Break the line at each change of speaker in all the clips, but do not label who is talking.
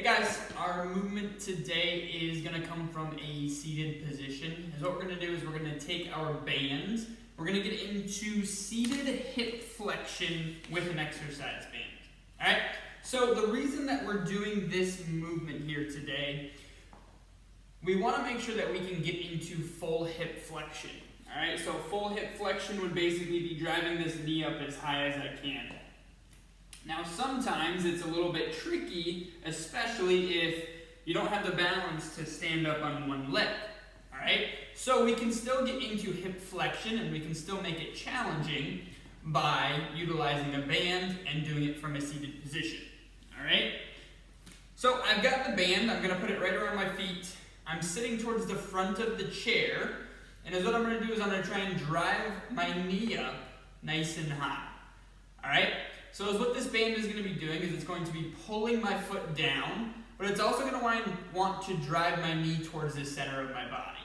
guys, our movement today is going to come from a seated position. And so what we're going to do is we're going to take our bands, we're going to get into seated hip flexion with an exercise band. Alright, so the reason that we're doing this movement here today, we want to make sure that we can get into full hip flexion. Alright, so full hip flexion would basically be driving this knee up as high as I can. Now sometimes it's a little bit tricky, especially if you don't have the balance to stand up on one leg. Alright? So we can still get into hip flexion and we can still make it challenging by utilizing a band and doing it from a seated position. Alright? So I've got the band, I'm going to put it right around my feet. I'm sitting towards the front of the chair, and what I'm going to do is I'm going to try and drive my knee up nice and high. Alright? So what this band is going to be doing is it's going to be pulling my foot down, but it's also going to want to drive my knee towards the center of my body.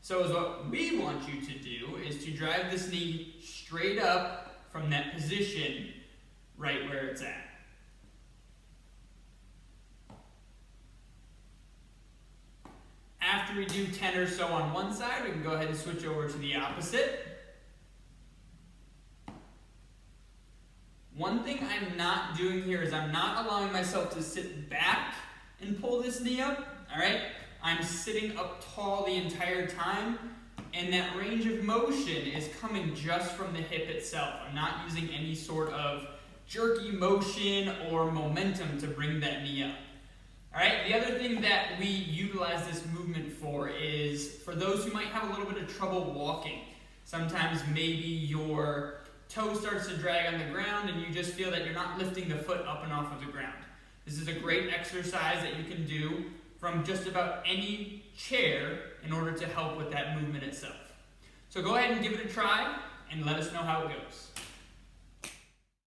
So what we want you to do is to drive this knee straight up from that position right where it's at. After we do 10 or so on one side, we can go ahead and switch over to the opposite. One thing I'm not doing here is I'm not allowing myself to sit back and pull this knee up, alright? I'm sitting up tall the entire time, and that range of motion is coming just from the hip itself. I'm not using any sort of jerky motion or momentum to bring that knee up. Alright, the other thing that we utilize this movement for is for those who might have a little bit of trouble walking. Sometimes maybe your toe starts to drag on the ground and you just feel that you're not lifting the foot up and off of the ground. This is a great exercise that you can do from just about any chair in order to help with that movement itself. So go ahead and give it a try and let us know how it goes.